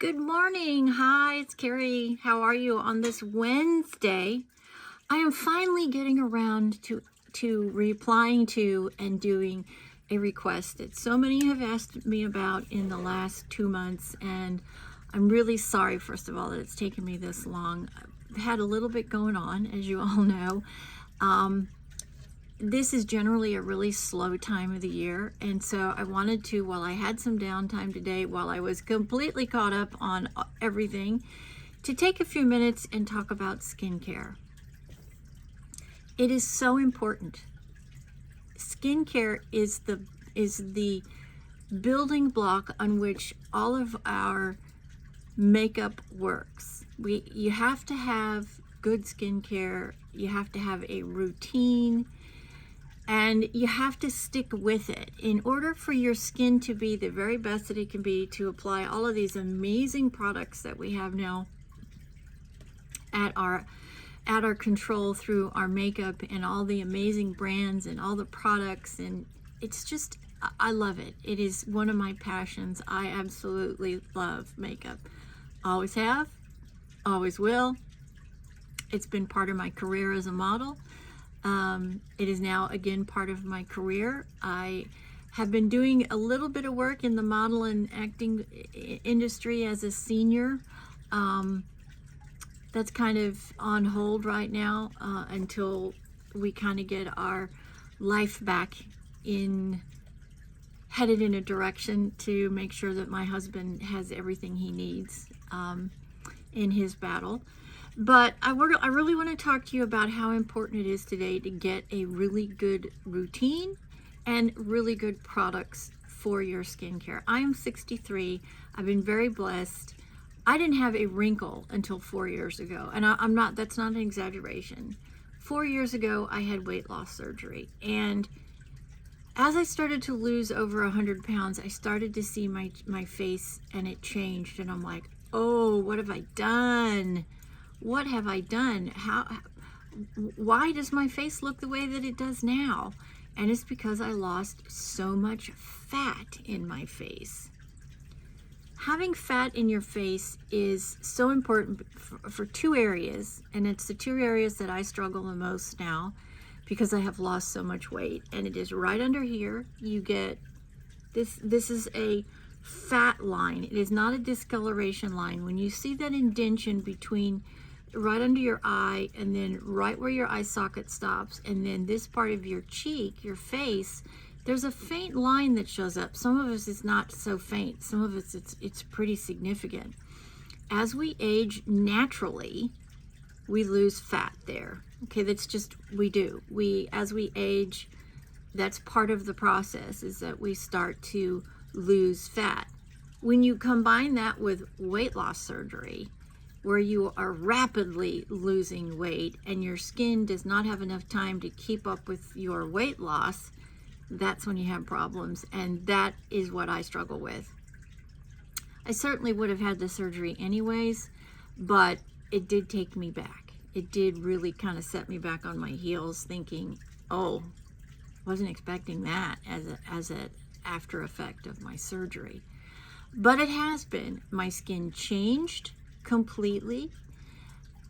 Good morning. Hi, it's Carrie. How are you on this Wednesday? I am finally getting around to replying to and doing a request that so many have asked me about in the last 2 months, and I'm really sorry, first of all, that it's taken me this long. I've had a little bit going on, as you all know. This is generally a really slow time of the year, and so I wanted to, while I had some downtime today, while I was completely caught up on everything, to take a few minutes and talk about skincare. It is so important. Skincare is the building block on which all of our makeup works. You have to have good skincare, you have to have a routine, and you have to stick with it in order for your skin to be the very best that it can be, to apply all of these amazing products that we have now at our control through our makeup and all the amazing brands and all the products. And it's just, I love it. It is one of my passions. I absolutely love makeup. Always have, always will. It's been part of my career as a model. It is now again part of my career. I have been doing a little bit of work in the model and acting industry as a senior. That's kind of on hold right now until we kind of get our life back headed in a direction to make sure that my husband has everything he needs in his battle. But I really want to talk to you about how important it is today to get a really good routine and really good products for your skincare. I am 63. I've been very blessed. I didn't have a wrinkle until 4 years ago, and that's not an exaggeration. 4 years ago, I had weight loss surgery, and as I started to lose over 100 pounds, I started to see my face, and it changed, and I'm like, oh, what have I done? What have I done? Why does my face look the way that it does now? And it's because I lost so much fat in my face. Having fat in your face is so important for two areas, and it's the two areas that I struggle the most now because I have lost so much weight. And it is right under here. You get this is a fat line. It is not a discoloration line. When you see that indentation between right under your eye and then right where your eye socket stops, and then this part of your cheek, your face, there's a faint line that shows up. Some of us it's not so faint. Some of us it's pretty significant. As we age naturally, we lose fat there. Okay, that's just, we do. As we age, that's part of the process, is that we start to lose fat. When you combine that with weight loss surgery, where you are rapidly losing weight and your skin does not have enough time to keep up with your weight loss, that's when you have problems. And that is what I struggle with. I certainly would have had the surgery anyways, but it did take me back. It did really kind of set me back on my heels, thinking, oh, wasn't expecting that as an after effect of my surgery. But it has been. My skin changed completely.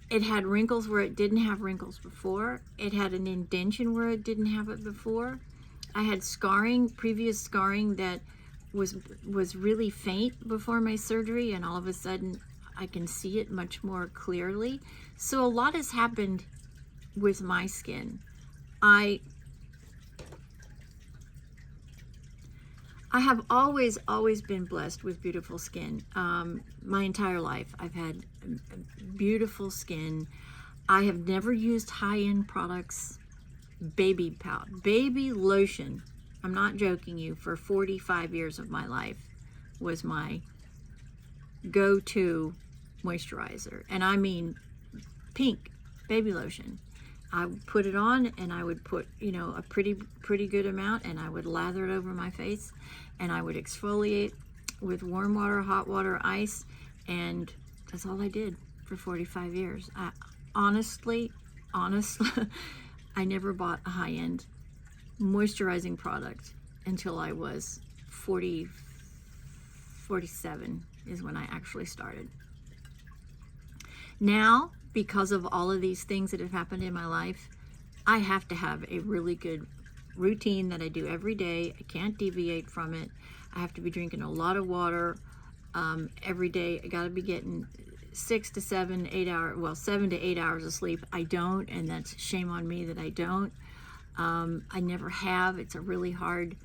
It had wrinkles where it didn't have wrinkles before. It had an indentation where it didn't have it before. I had scarring, previous scarring that was really faint before my surgery, and all of a sudden I can see it much more clearly. So a lot has happened with my skin. I have always been blessed with beautiful skin. My entire life, I've had beautiful skin. I have never used high-end products. Baby powder, baby lotion. I'm not joking you. For 45 years of my life was my go-to moisturizer, and I mean pink baby lotion. I would put it on, and I would put, a pretty good amount, and I would lather it over my face, and I would exfoliate with warm water, hot water, ice, and that's all I did for 45 years. Honestly, I never bought a high-end moisturizing product until I was 47. is when I actually started. Now, because of all of these things that have happened in my life, I have to have a really good routine that I do every day. I can't deviate from it. I have to be drinking a lot of water every day. I got to be getting 6 to 7, 8 hours, well, 7 to 8 hours of sleep. I don't, and that's shame on me that I don't. I never have. It's a really hard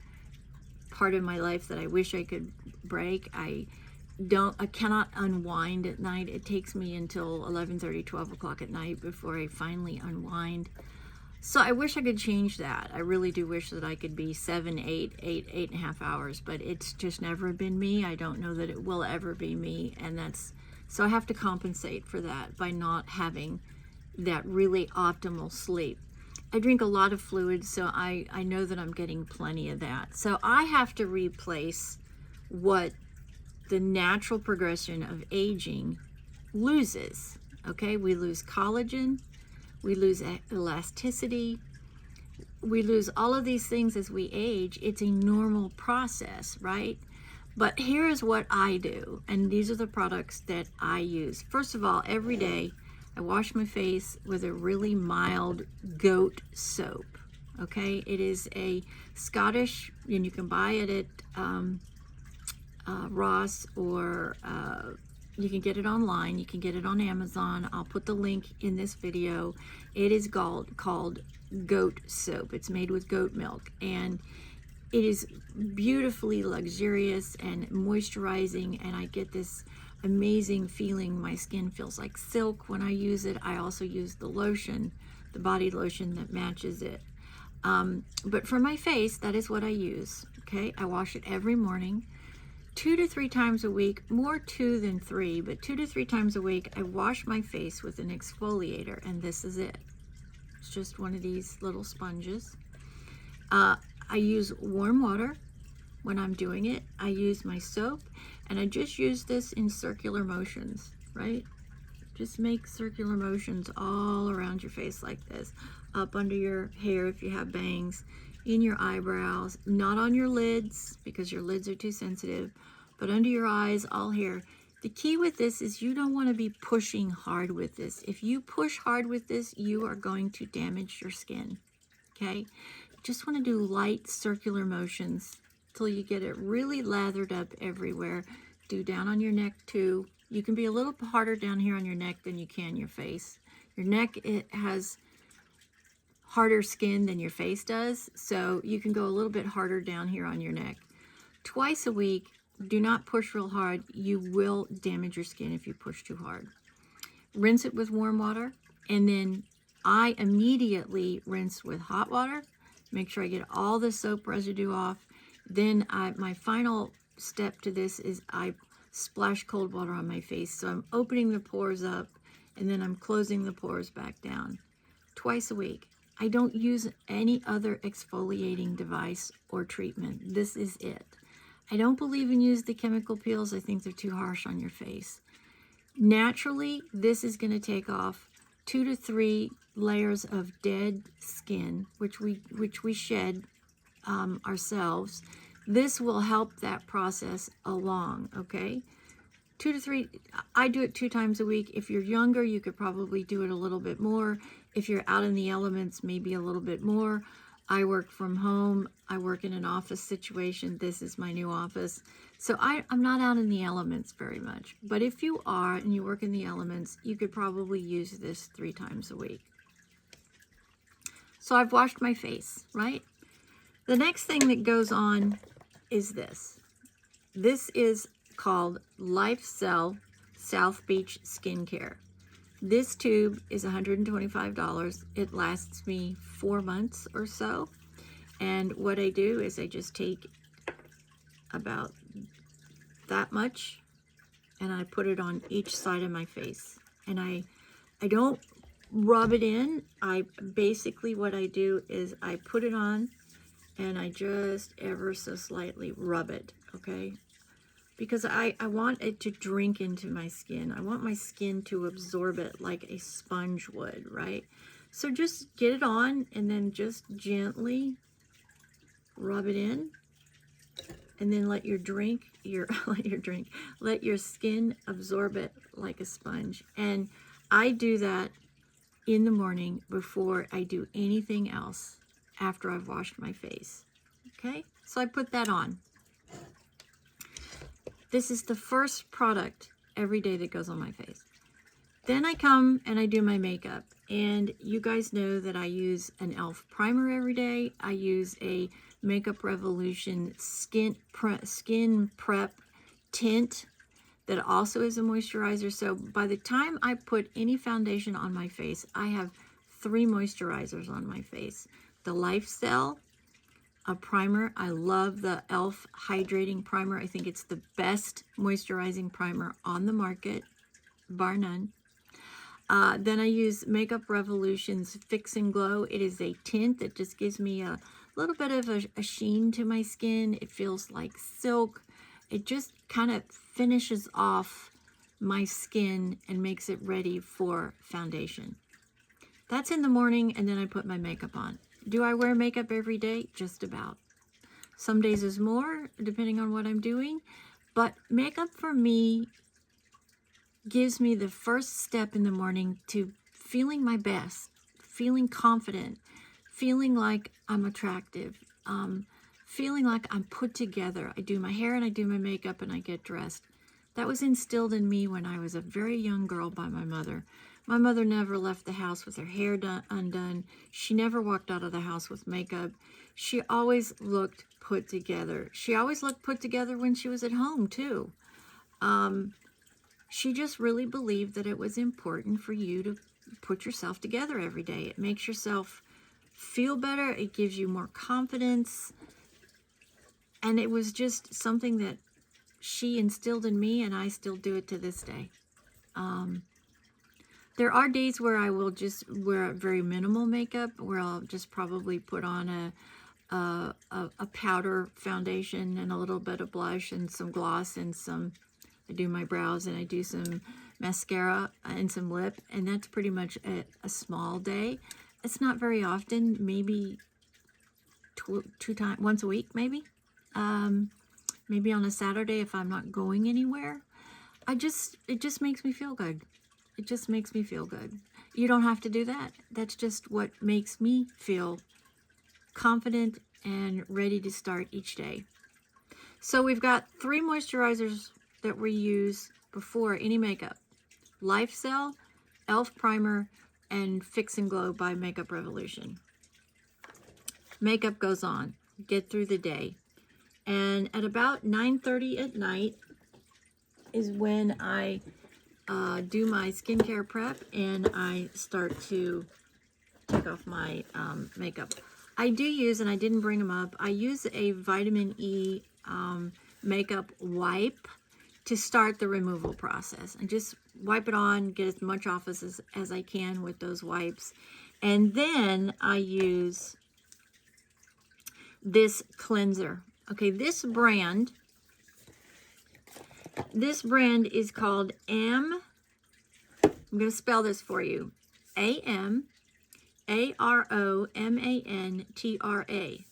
part of my life that I wish I could break. I cannot unwind at night. It takes me until 11:30, 12 o'clock at night before I finally unwind. So I wish I could change that. I really do wish that I could be 7, 8 and a half hours, but it's just never been me. I don't know that it will ever be me, and so I have to compensate for that by not having that really optimal sleep. I drink a lot of fluids, so I know that I'm getting plenty of that. So I have to replace what the natural progression of aging loses. Okay, we lose collagen, we lose elasticity, we lose all of these things as we age. It's a normal process, right? But here is what I do, and these are the products that I use. First of all, every day I wash my face with a really mild goat soap. Okay, it is a Scottish, and you can buy it at Ross, or you can get it online. You can get it on Amazon. I'll put the link in this video. It is called goat soap. It's made with goat milk, and it is beautifully luxurious and moisturizing, and I get this amazing feeling. My skin feels like silk when I use it. I also use the lotion, the body lotion that matches it. But for my face, that is what I use. Okay, I wash it every morning. 2 to 3 times a week, more 2 than 3, but 2 to 3 times a week, I wash my face with an exfoliator, and this is it. It's just one of these little sponges. I use warm water when I'm doing it. I use my soap, and I just use this in circular motions, right? Just make circular motions all around your face like this, up under your hair if you have bangs, in your eyebrows, not on your lids because your lids are too sensitive, but under your eyes, all here. The key with this is you don't want to be pushing hard with this. If you push hard with this, you are going to damage your skin, okay? Just want to do light circular motions till you get it really lathered up everywhere. Do down on your neck too. You can be a little harder down here on your neck than you can your face. Your neck, it has harder skin than your face does, so you can go a little bit harder down here on your neck. Twice a week, do not push real hard. You will damage your skin if you push too hard. Rinse it with warm water, and then I immediately rinse with hot water. Make sure I get all the soap residue off. Then my final step to this is I splash cold water on my face. So I'm opening the pores up, and then I'm closing the pores back down. Twice a week. I don't use any other exfoliating device or treatment. This is it. I don't believe in using the chemical peels. I think they're too harsh on your face. Naturally, this is going to take off 2 to 3 layers of dead skin, which we shed ourselves. This will help that process along, okay? 2 to 3, I do it 2 times a week. If you're younger, you could probably do it a little bit more. If you're out in the elements, maybe a little bit more. I work from home. I work in an office situation. This is my new office. So I'm not out in the elements very much. But if you are and you work in the elements, you could probably use this 3 times a week. So I've washed my face, right? The next thing that goes on is this. This is called Life Cell South Beach Skincare. This tube is $125. It lasts me 4 months or so. And what I do is I just take about that much and I put it on each side of my face. And I don't rub it in. Basically what I do is I put it on and I just ever so slightly rub it, okay? Because I want it to drink into my skin. I want my skin to absorb it like a sponge would, right? So just get it on and then just gently rub it in. and then let your let your skin absorb it like a sponge. And I do that in the morning before I do anything else after I've washed my face. Okay, so I put that on. This is the first product every day that goes on my face. Then I come and I do my makeup. And you guys know that I use an e.l.f. primer every day. I use a Makeup Revolution skin prep tint that also is a moisturizer. So by the time I put any foundation on my face, I have 3 moisturizers on my face. The Lifestyle, a primer. I love the e.l.f. hydrating primer. I think it's the best moisturizing primer on the market, bar none. Then I use Makeup Revolution's Fix and Glow. It is a tint that just gives me a little bit of a sheen to my skin. It feels like silk. It just kind of finishes off my skin and makes it ready for foundation. That's in the morning, and then I put my makeup on. Do I wear makeup every day? Just about. Some days is more, depending on what I'm doing. But makeup for me gives me the first step in the morning to feeling my best, feeling confident, feeling like I'm attractive, feeling like I'm put together. I do my hair and I do my makeup and I get dressed. That was instilled in me when I was a very young girl by my mother. My mother never left the house with her hair undone. She never walked out of the house with makeup. She always looked put together. She always looked put together when she was at home too. She just really believed that it was important for you to put yourself together every day. It makes yourself feel better. It gives you more confidence. And it was just something that she instilled in me, and I still do it to this day. There are days where I will just wear very minimal makeup, where I'll just probably put on a powder foundation and a little bit of blush and some gloss and I do my brows and I do some mascara and some lip, and that's pretty much a small day. It's not very often, maybe once a week, maybe. Maybe on a Saturday if I'm not going anywhere. It just makes me feel good. It just makes me feel good. You don't have to do that. That's just what makes me feel confident and ready to start each day. So we've got 3 moisturizers that we use before any makeup. Lifestyle, e.l.f. primer, and Fix and Glow by Makeup Revolution. Makeup goes on. Get through the day. And at about 9:30 at night is when I do my skincare prep and I start to take off my makeup. I do use, and I didn't bring them up, I use a vitamin E makeup wipe to start the removal process. And just wipe it on, get as much off as I can with those wipes. And then I use this cleanser. Okay, this brand is called I'm going to spell this for you. AMAROMANTRA.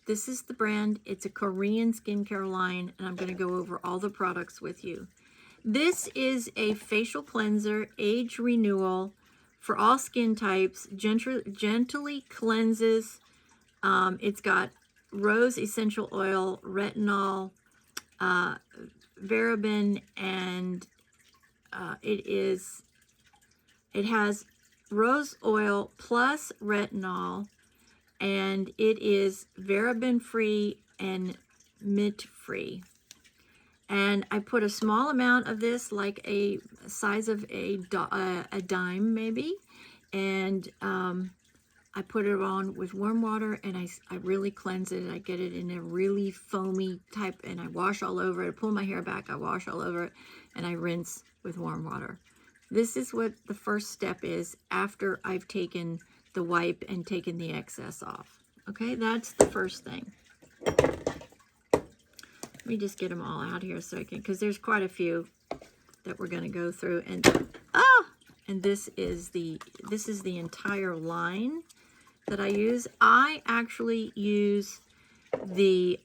This is the brand. It's a Korean skincare line, and I'm going to go over all the products with you. This is a facial cleanser, age renewal for all skin types, gently cleanses. It's got rose essential oil, retinol, paraben, and it has rose oil plus retinol, and it is paraben free and mint free. And I put a small amount of this, like a size of a dime maybe, and I put it on with warm water, and I really cleanse it. I get it in a really foamy type, and I wash all over it. I pull my hair back, I wash all over it, and I rinse with warm water. This is what the first step is after I've taken the wipe and taken the excess off. Okay, that's the first thing. Let me just get them all out here so I can, because there's quite a few that we're going to go through. And this is the entire line that I use. I actually use the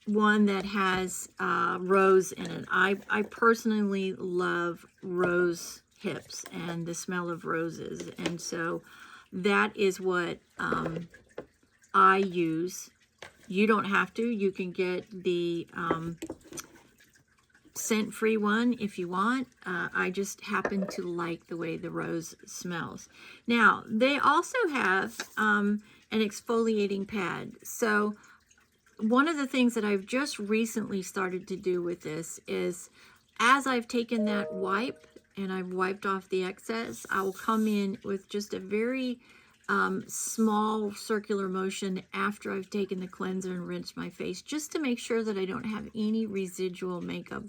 one that has rose in it. I personally love rose hips and the smell of roses. And so that is what I use. You don't have to. You can get the scent-free one if you want. I just happen to like the way the rose smells. Now, they also have an exfoliating pad. So one of the things that I've just recently started to do with this is, as I've taken that wipe and I've wiped off the excess, I will come in with just a very small circular motion after I've taken the cleanser and rinsed my face, just to make sure that I don't have any residual makeup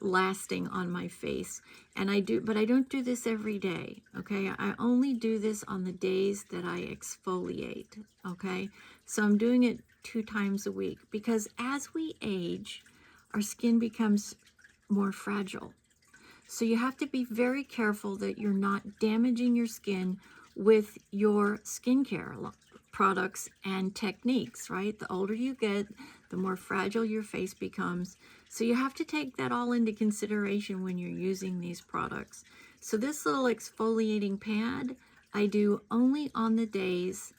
lasting on my face. And but I don't do this every day, okay? I only do this on the days that I exfoliate, okay? So I'm doing it 2 times a week, because as we age, our skin becomes more fragile. So you have to be very careful that you're not damaging your skin with your skincare products and techniques, right? The older you get, the more fragile your face becomes. So you have to take that all into consideration when you're using these products. So this little exfoliating pad, I do only on the days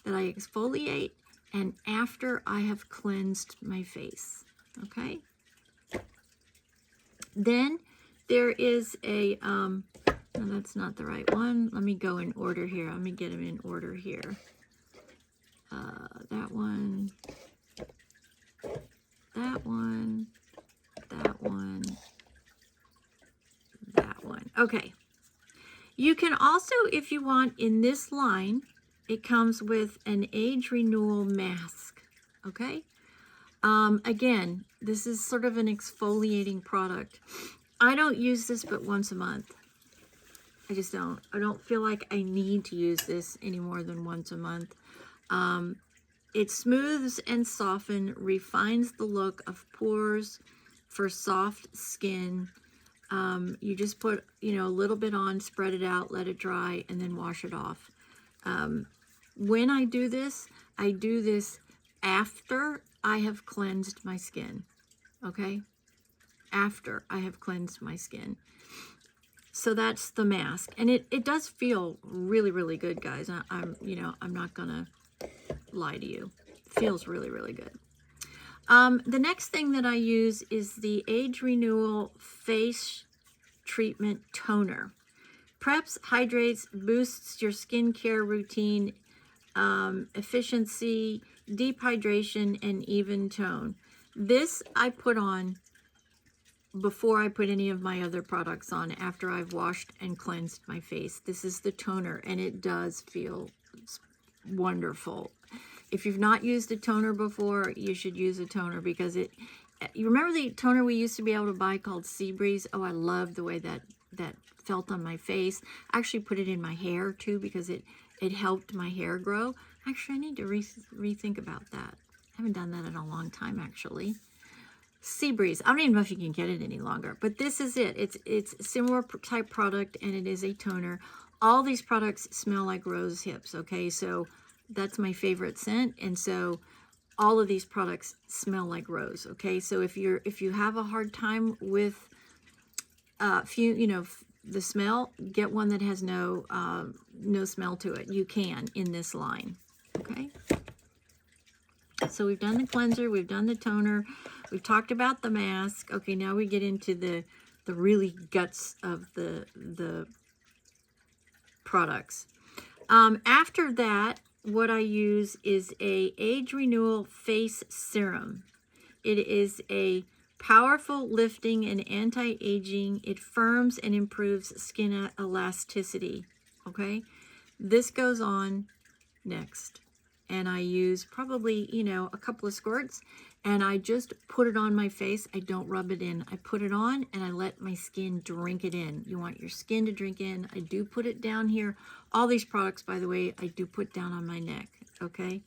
that I exfoliate and after I have cleansed my face, okay? Then there is a, no, that's not the right one. Let me go in order here. Let me get them in order here. That one, that one, that one, that one. Okay. You can also, if you want, in this line, it comes with an age renewal mask, okay? Again, this is sort of an exfoliating product. I don't use this but once a month. I just don't. I don't feel like I need to use this any more than once a month. It smooths and softens, refines the look of pores for soft skin. You just put, a little bit on, spread it out, let it dry, and then wash it off. When I do this after I have cleansed my skin, okay? After I have cleansed my skin. So that's the mask. And it does feel really, really good, guys. I'm not gonna lie to you. It feels really, really good. The next thing that I use is the Age Renewal Face Treatment Toner. Preps, hydrates, boosts your skincare routine, efficiency, deep hydration, and even tone. This I put on before I put any of my other products on, after I've washed and cleansed my face. This is the toner, and it does feel wonderful. If you've not used a toner before, you should use a toner, because you remember the toner we used to be able to buy called Sea Breeze? Oh, I love the way that felt on my face. I actually put it in my hair too, because it helped my hair grow. Actually, I need to rethink about that. I haven't done that in a long time, actually. Sea Breeze. I don't even know if you can get it any longer, but this is it. It's a similar type product, and it is a toner. All these products smell like rose hips, okay? So that's my favorite scent, and so all of these products smell like rose, okay? So if you have a hard time with the smell, get one that has no smell to it. You can in this line, okay? So we've done the cleanser, we've done the toner, we've talked about the mask. Okay, now we get into the really guts of the products. After that, what I use is a Age Renewal Face Serum. It is a powerful lifting and anti-aging. It firms and improves skin elasticity, okay? This goes on next. And I use probably, a couple of squirts, and I just put it on my face. I don't rub it in. I put it on, and I let my skin drink it in. You want your skin to drink in. I do put it down here. All these products, by the way, I do put down on my neck, okay?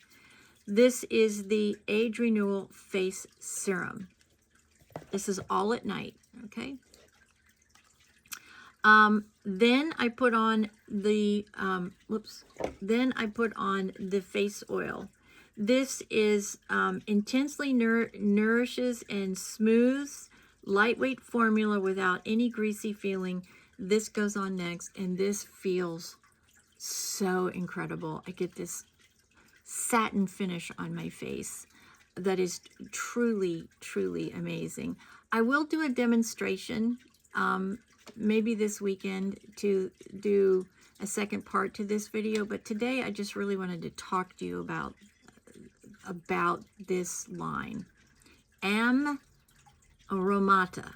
This is the Age Renewal Face Serum. This is all at night, okay? Then I put on the, then I put on the face oil. This is intensely nourishes and smooths, lightweight formula without any greasy feeling. This goes on next, and this feels so incredible. I get this satin finish on my face that is truly, truly amazing. I will do a demonstration maybe this weekend to do a second part to this video, but today I just really wanted to talk to you about this line. Aromata.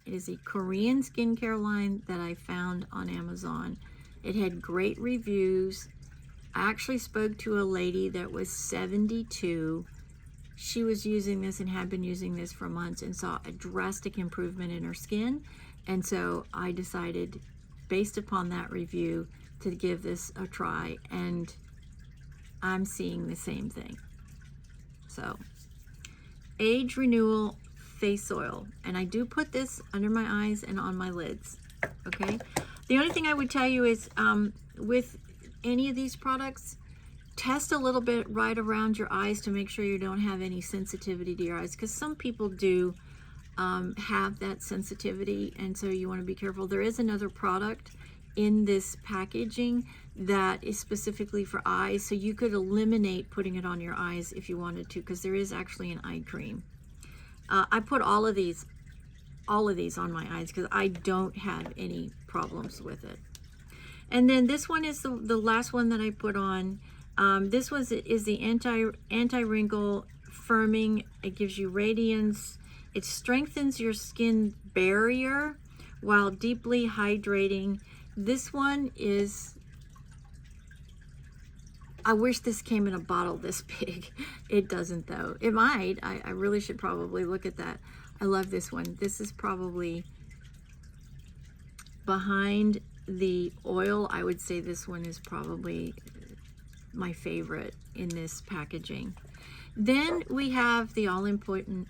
It is a Korean skincare line that I found on Amazon. It had great reviews. I actually spoke to a lady that was 72. She was using this and had been using this for months and saw a drastic improvement in her skin. And so I decided, based upon that review, to give this a try. And I'm seeing the same thing. So, Age Renewal Face Oil. And I do put this under my eyes and on my lids. Okay? The only thing I would tell you is with any of these products, test a little bit right around your eyes to make sure you don't have any sensitivity to your eyes, because some people do have that sensitivity, and so you want to be careful. There is another product in this packaging that is specifically for eyes, so you could eliminate putting it on your eyes if you wanted to, because there is actually an eye cream. I put all of these on my eyes because I don't have any problems with it. And then this one is the last one that I put on. This one is the anti-wrinkle firming. It gives you radiance. It strengthens your skin barrier while deeply hydrating. This one is, I wish this came in a bottle this big. It doesn't though. It might. I really should probably look at that. I love this one. This is probably behind the oil. I would say this one is probably my favorite in this packaging. Then we have the all-important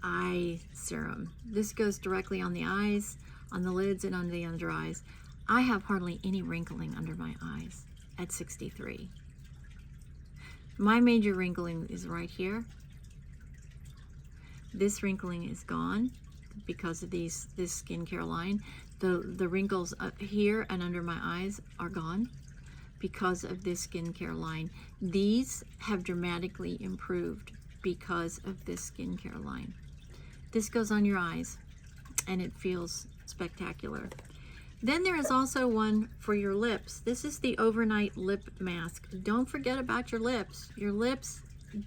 eye serum. This goes directly on the eyes, on the lids, and on the under eyes. I have hardly any wrinkling under my eyes at 63. My major wrinkling is right here. This wrinkling is gone because of this skincare line. The wrinkles up here and under my eyes are gone because of this skincare line. These have dramatically improved because of this skincare line. This goes on your eyes and it feels spectacular. Then there is also one for your lips. This is the overnight lip mask. Don't forget about your lips. Your lips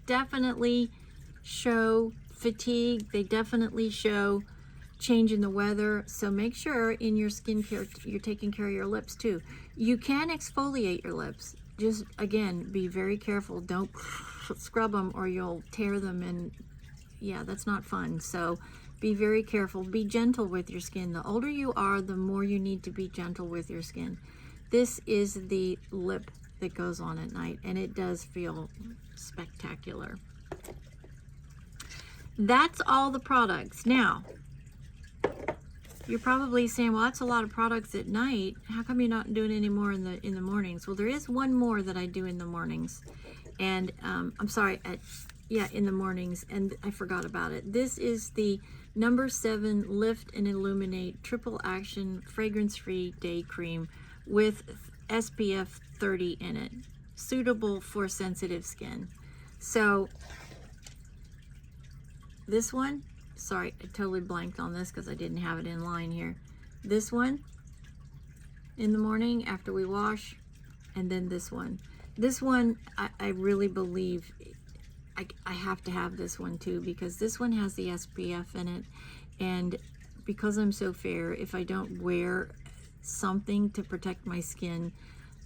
definitely show fatigue. They definitely show change in the weather. So make sure in your skincare you're taking care of your lips too. You can exfoliate your lips. Just again, be very careful. Don't scrub them or you'll tear them, and yeah, that's not fun. So be very careful. Be gentle with your skin. The older you are, the more you need to be gentle with your skin. This is the lip that goes on at night, and it does feel spectacular. That's all the products. Now, you're probably saying, well, that's a lot of products at night. How come you're not doing any more in the mornings? Well, there is one more that I do in the mornings. And I'm sorry, in the mornings, and I forgot about it. This is the number 7 Lift and Illuminate Triple Action Fragrance-Free Day Cream with SPF 30 in it. Suitable for sensitive skin. So this one, sorry, I totally blanked on this because I didn't have it in line here. This one in the morning after we wash, and then this one. This one, I really believe I have to have this one too, because this one has the SPF in it, and because I'm so fair, if I don't wear something to protect my skin,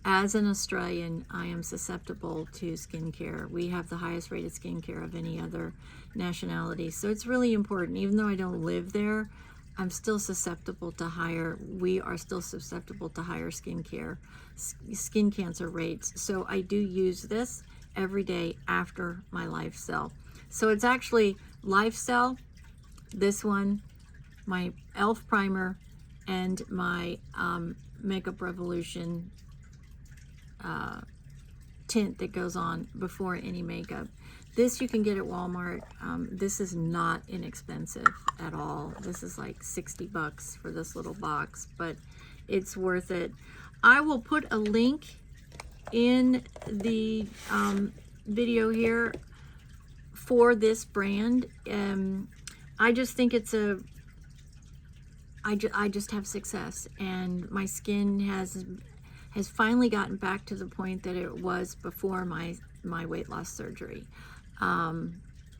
as an Australian, I am susceptible to skincare. We have the highest rated skincare of any other nationality. So it's really important. Even though I don't live there, I'm still susceptible to we are still susceptible to higher skin cancer rates. So I do use this every day after my Life Cell. So it's actually Life Cell, this one, my e.l.f. primer, and my Makeup Revolution tint that goes on before any makeup. This you can get at Walmart. This is not inexpensive at all. This is like 60 bucks for this little box, but it's worth it. I will put a link in the video here for this brand. I just think it's I just have success, and my skin has finally gotten back to the point that it was before my weight loss surgery.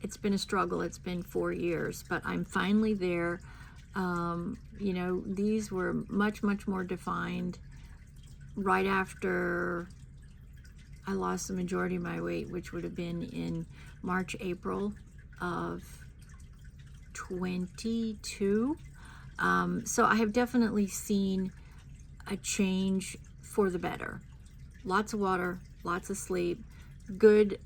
It's been a struggle. It's been 4 years, but I'm finally there. You know, these were much more defined right after I lost the majority of my weight, which would have been in March, April of 22. So I have definitely seen a change for the better. Lots of water, lots of sleep, good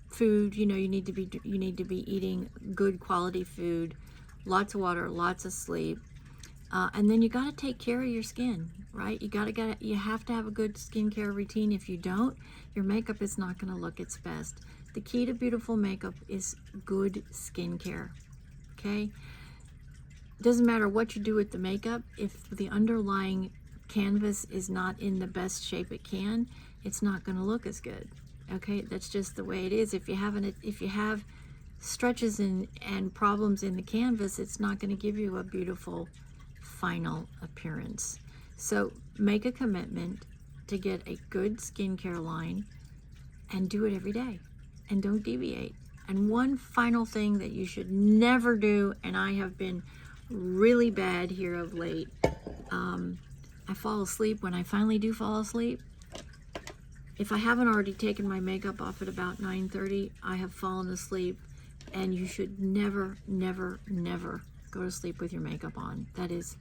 food. You know, you need to be eating good quality food, lots of water, lots of sleep, and then you got to take care of your skin, right? You have to have a good skincare routine. If you don't, your makeup is not going to look its best. The key to beautiful makeup is good skincare. Okay, doesn't matter what you do with the makeup, if the underlying canvas is not in the best shape it can, it's not going to look as good. Okay, that's just the way it is. If you have stretches and problems in the canvas, it's not going to give you a beautiful final appearance. So make a commitment to get a good skincare line and do it every day, and don't deviate. And one final thing that you should never do, and I have been really bad here of late, I fall asleep. When I finally do fall asleep, if I haven't already taken my makeup off at about 9:30, I have fallen asleep. And you should never go to sleep with your makeup on. That is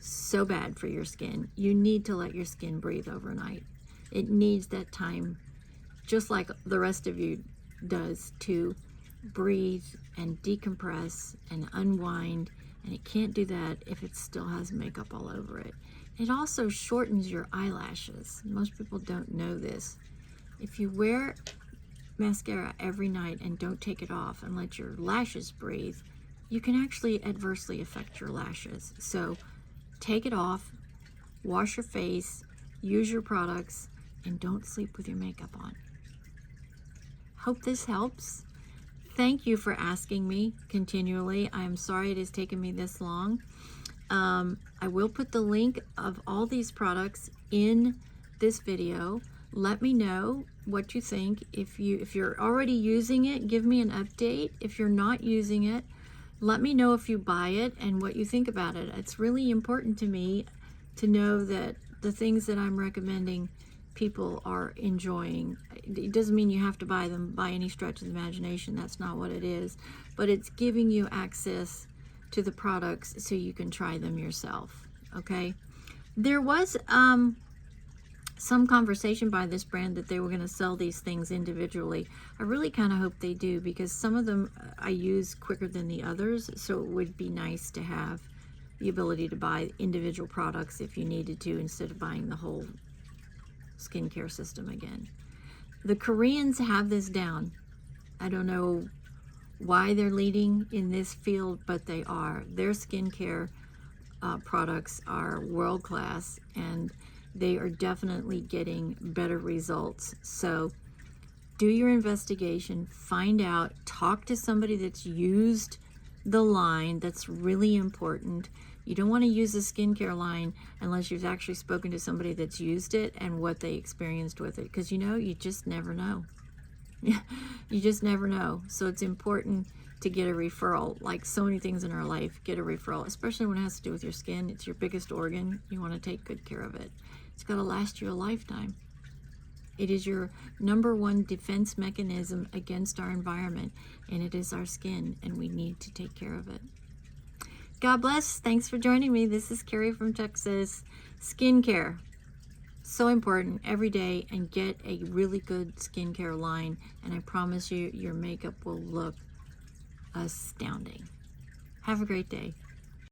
so bad for your skin. You need to let your skin breathe overnight. It needs that time, just like the rest of you does, to breathe and decompress and unwind. And it can't do that if it still has makeup all over it. It also shortens your eyelashes. Most people don't know this. If you wear mascara every night and don't take it off and let your lashes breathe, you can actually adversely affect your lashes. So take it off, wash your face, use your products, and don't sleep with your makeup on. Hope this helps. Thank you for asking me continually. I am sorry it has taken me this long. I will put the link of all these products in this video. Let me know what you think. If you're already using it, give me an update. If you're not using it, let me know if you buy it and what you think about it. It's really important to me to know that the things that I'm recommending people are enjoying. It doesn't mean you have to buy them by any stretch of the imagination. That's not what it is. But it's giving you access to the products so you can try them yourself. Okay? There was some conversation by this brand that they were going to sell these things individually. I really kind of hope they do, because some of them I use quicker than the others, so it would be nice to have the ability to buy individual products if you needed to, instead of buying the whole skincare system again. The Koreans have this down. I don't know why they're leading in this field, but they are. Their skincare products are world class, and they are definitely getting better results. So do your investigation, find out, talk to somebody that's used the line. That's really important. You don't want to use a skincare line unless you've actually spoken to somebody that's used it and what they experienced with it, because you just never know. You just never know. So it's important to get a referral. Like so many things in our life, get a referral, especially when it has to do with your skin. It's your biggest organ. You want to take good care of it. It's got to last you a lifetime. It is your #1 defense mechanism against our environment, and it is our skin, and we need to take care of it. God bless. Thanks for joining me. This is Carrie from Texas. Skincare, so important every day, and get a really good skincare line, and I promise you your makeup will look astounding. Have a great day.